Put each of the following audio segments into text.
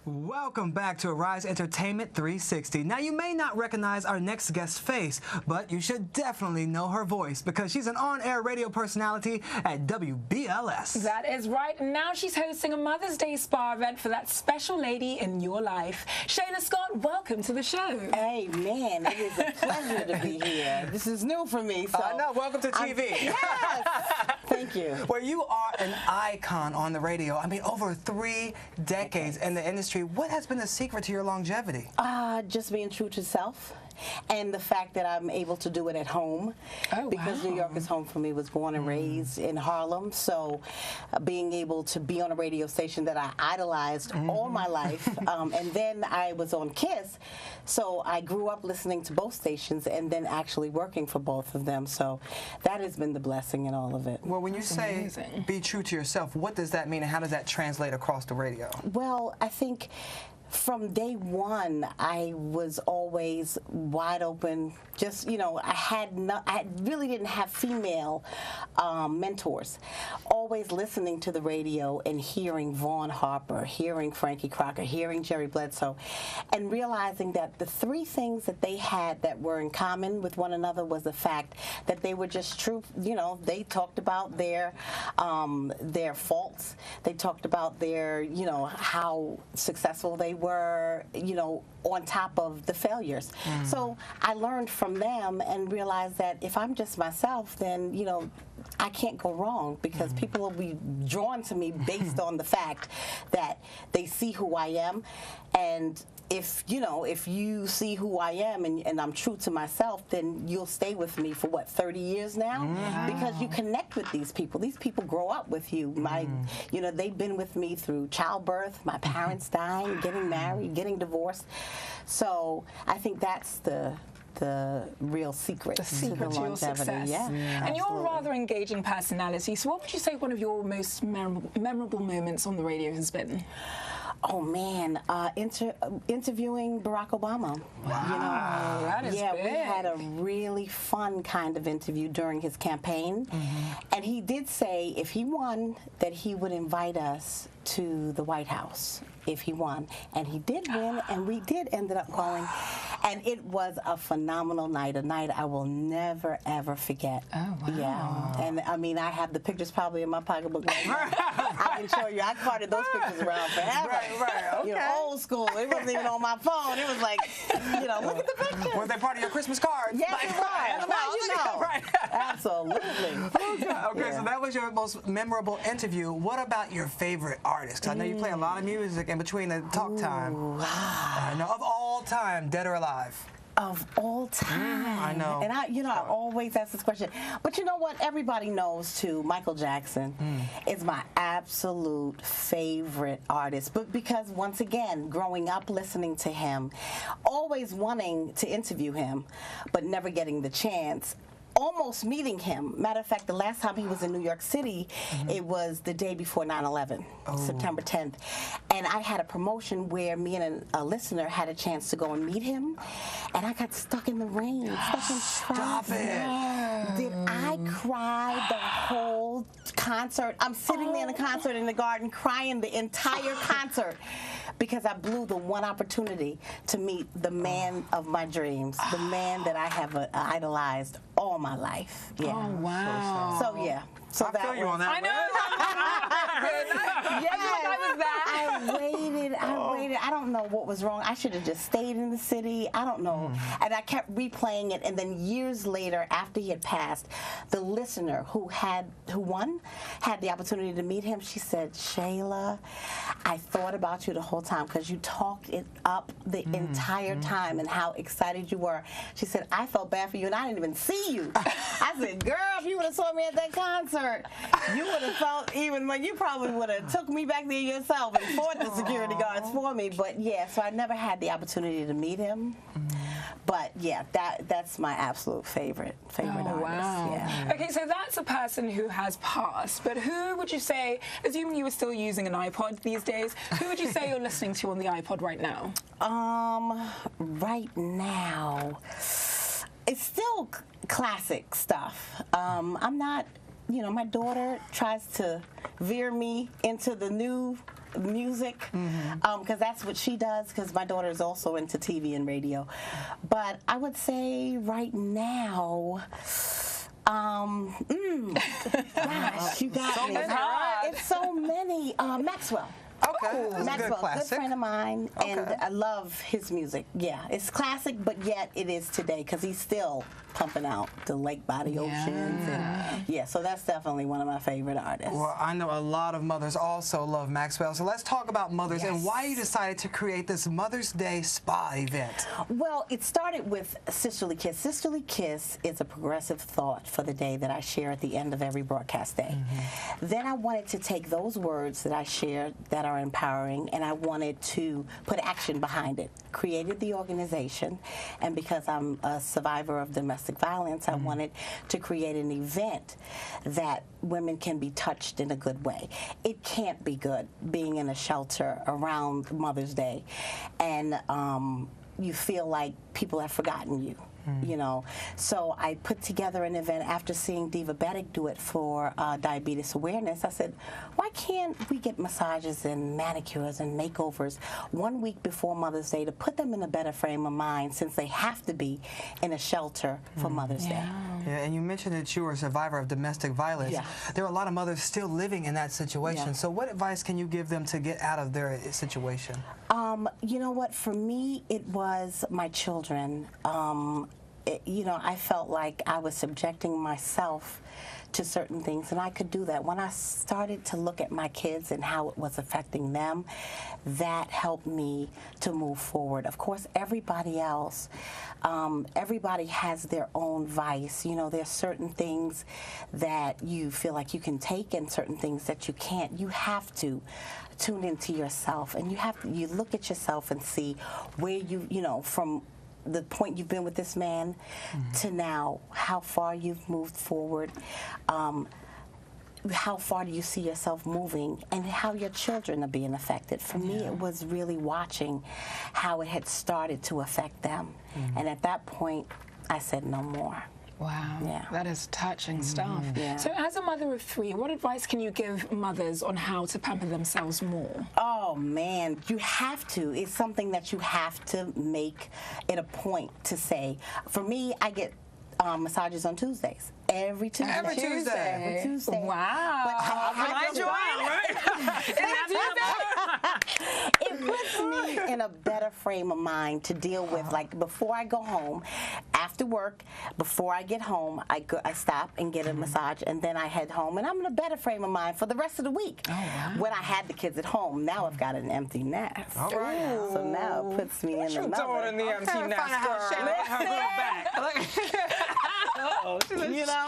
Welcome back to Arise Entertainment 360. Now, you may not recognize our next guest's face, but you should definitely know her voice because she's an on-air radio personality at WBLS. That is right. Now she's hosting a Mother's Day spa event for that special lady in your life. Shaila Scott, welcome to the show. Amen. It is a pleasure to be here. This is new for me. So no, welcome to TV. Yes. Thank you. Well, you are an icon on the radio. I mean, over 3 decades in the industry. What has been the secret to your longevity? Just being true to self. And the fact that I'm able to do it at home, because New York is home for me. Was born and raised in Harlem, so being able to be on a radio station that I idolized all my life, and then I was on KISS, so I grew up listening to both stations and then actually working for both of them. So that has been the blessing in all of it. Well, when you say be true to yourself, what does that mean, and how does that translate across the radio? Well, I think from day one, I was always wide open. Just, you know, I really didn't have female mentors. Always listening to the radio and hearing Vaughn Harper, hearing Frankie Crocker, hearing Jerry Bledsoe, and realizing that the 3 things that they had that were in common with one another was the fact that they were just true. You know, they talked about their faults. They talked about their, you know, how successful they were, you know, on top of the failures. So I learned from them and realized that if I'm just myself, then, you know, I can't go wrong, because people will be drawn to me based on the fact that they see who I am. And if you see who I am and I'm true to myself, then you'll stay with me for what, 30 years now? Because you connect with these people. These people grow up with you. You know, they've been with me through childbirth, my parents dying, getting married, getting divorced. So I think that's the real secret. The secret to your success. Yeah, and you're a rather engaging personality. So what would you say one of your most memorable moments on the radio has been? Oh man, interviewing Barack Obama. Wow, that is big. We had a really fun kind of interview during his campaign, and he did say if he won that he would invite us to the White House if he won, and he did win, and we did ended up going, and it was a phenomenal night, a night I will never ever forget. Oh wow! Yeah, and I mean I have the pictures probably in my pocketbook right now. I can show you. I carted those pictures around forever. Right. Okay. You know, old school. It wasn't even on my phone. It was like, you know, look at the pictures. Were they part of your Christmas cards? Yes, it was. Well, you know. Right. Absolutely. Okay, so that was your most memorable interview. What about your favorite artist? 'Cause I know you play a lot of music in between the talk time. I know, of all time, dead or alive. Of all time. I know. And I always ask this question. But you know what? Everybody knows too, Michael Jackson is my absolute favorite artist. But because once again, growing up listening to him, always wanting to interview him, but never getting the chance. Almost meeting him. Matter of fact, the last time he was in New York City, it was the day before 9/11, September 10th. And I had a promotion where me and a listener had a chance to go and meet him. And I got stuck in the rain, stuck in traffic. Stop it. Did I cry the whole concert? I'm sitting there in the concert in the garden crying the entire concert because I blew the one opportunity to meet the man of my dreams, the man that I have idolized all my life. Yeah. Oh wow. So yeah. So I feel you on that. I know. Yes. I was that. I waited. I don't know what was wrong. I should have just stayed in the city. I don't know. And I kept replaying it. And then years later, after he had passed, the listener who won had the opportunity to meet him. She said, "Shaila, I thought about you the whole time because you talked it up the entire time and how excited you were." She said, "I felt bad for you and I didn't even see you." I said, "Girl, if you would have saw me at that concert, you would have felt even like you probably would have took me back there yourself and fought the security guards for me." But yeah, so I never had the opportunity to meet him. But yeah, that's my absolute favorite artist. Wow. Yeah. Okay, so that's a person who has passed, but who would you say, assuming you were still using an iPod these days, who would you say you're listening to on the iPod right now? Right now, it's still classic stuff. I'm not, you know, my daughter tries to veer me into the new music, because that's what she does, because my daughter is also into TV and radio. But I would say right now, gosh, you got me. It's so many. Maxwell. Okay, that's a Maxwell, good classic. Good friend of mine, and I love his music. Yeah, it's classic, but yet it is today because he's still pumping out the Lake Body Oceans. And, so that's definitely one of my favorite artists. Well, I know a lot of mothers also love Maxwell, so let's talk about mothers and why you decided to create this Mother's Day spa event. Well, it started with Sisterly Kiss. Sisterly Kiss is a progressive thought for the day that I share at the end of every broadcast day. Then I wanted to take those words that I shared that are empowering, and I wanted to put action behind it. Created the organization, and because I'm a survivor of domestic violence, I wanted to create an event that women can be touched in a good way. It can't be good being in a shelter around Mother's Day and you feel like people have forgotten you. You know, so I put together an event after seeing Divabetic do it for diabetes awareness. I said, why can't we get massages and manicures and makeovers 1 week before Mother's Day to put them in a better frame of mind, since they have to be in a shelter for Mother's Day. Yeah, and you mentioned that you were a survivor of domestic violence. Yeah. There are a lot of mothers still living in that situation. So what advice can you give them to get out of their situation? You know what, for me, it was my children. You know, I felt like I was subjecting myself to certain things, and I could do that. When I started to look at my kids and how it was affecting them, that helped me to move forward. Of course, everybody else, everybody has their own vice. You know, there's certain things that you feel like you can take and certain things that you can't. You have to tune into yourself, and you look at yourself and see where you know, from the point you've been with this man to now, how far you've moved forward, how far do you see yourself moving, and how your children are being affected. For me, it was really watching how it had started to affect them. And at that point, I said no more. Wow, that is touching stuff. Yeah. So as a mother of 3, what advice can you give mothers on how to pamper themselves more? Oh man, you have to. It's something that you have to make it a point to say. For me, I get massages on Tuesdays. Every Tuesday. Every Tuesday. Every Tuesday. Wow. But I join, it puts me in a better frame of mind to deal with, like, before I go home, after work, before I get home, I stop and get a massage, and then I head home, and I'm in a better frame of mind for the rest of the week. When I had the kids at home, now I've got an empty nest. All right. So now it puts me in another. doing in the empty nest, You know,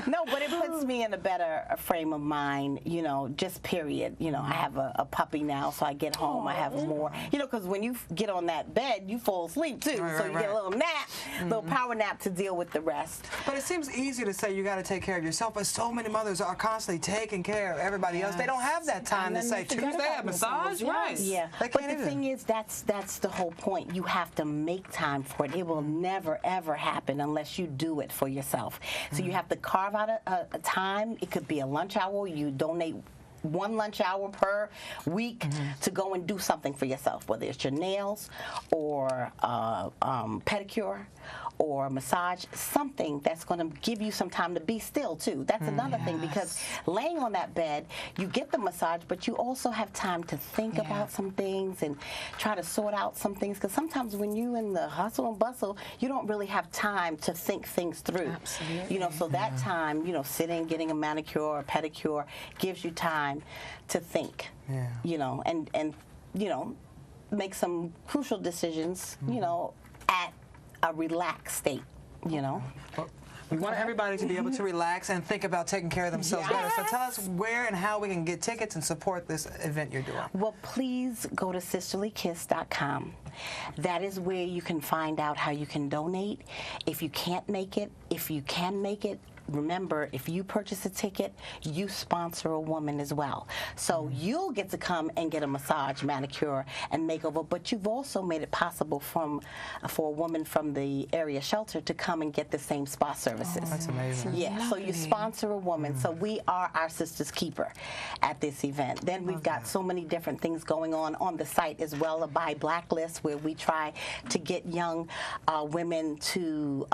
no, but it puts me in a better frame of mind, you know, just period. You know, I have a puppy now, so I get home, I have more, you know, because when you get on that bed, you fall asleep too, so you get a little nap, little power nap to deal with the rest. But it seems easy to say you got to take care of yourself, but so many mothers are constantly taking care of everybody else. They don't have that time to say, Tuesday, a massage? Right. Yeah, but the thing is, that's the whole point. You have to make time for it. It will never, ever happen unless you do it for yourself. So you have to carve out a time. It could be a lunch hour. You donate 1 lunch hour per week to go and do something for yourself, whether it's your nails or pedicure or a massage, something that's going to give you some time to be still too. That's another thing, because laying on that bed, you get the massage, but you also have time to think about some things and try to sort out some things, because sometimes when you're in the hustle and bustle, you don't really have time to think things through. Absolutely. You know, so that time, you know, sitting, getting a manicure or pedicure gives you time to think, you know, and you know, make some crucial decisions, you know, at a relaxed state, you know. We want everybody to be able to relax and think about taking care of themselves better. So tell us where and how we can get tickets and support this event you're doing. Well, please go to sisterlykiss.com. That is where you can find out how you can donate. If you can't make it, if you can make it, remember, if you purchase a ticket, you sponsor a woman as well. So you'll get to come and get a massage, manicure, and makeover, but you've also made it possible for a woman from the area shelter to come and get the same spa services. That's amazing. Yeah, so you sponsor a woman. So we are our sister's keeper at this event. Then we've got so many different things going on the site as well, a Buy Black list, where we try to get young women to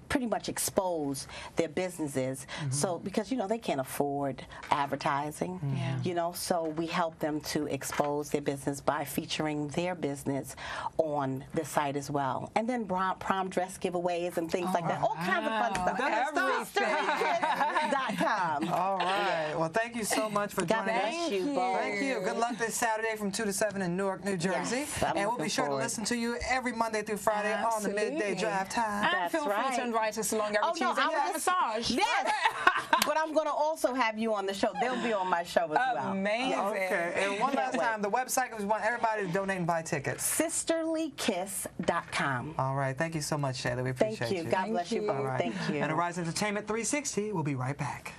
pretty much expose their businesses. So because they can't afford advertising, so we help them to expose their business by featuring their business on the site as well. And then prom dress giveaways and things like that. All kinds of fun stuff. SisterlyKiss.com. All right. Well, thank you so much for joining us. Thank you. Thank you. Good luck this Saturday from 2 to 7 in Newark, New Jersey. Yes, and we'll be sure to listen to you every Monday through Friday on the Midday Drive Time. And That's feel free to invite us along every Tuesday for a massage. Yes. But I'm going to also have you on the show. They'll be on my show as well. Amazing. Okay. And one last time, the website, because we want everybody to donate and buy tickets. SisterlyKiss.com. All right. Thank you so much, Shaila. We appreciate Thank you. God bless you both. All right. Thank you. And Arise Entertainment 360, we'll be right back.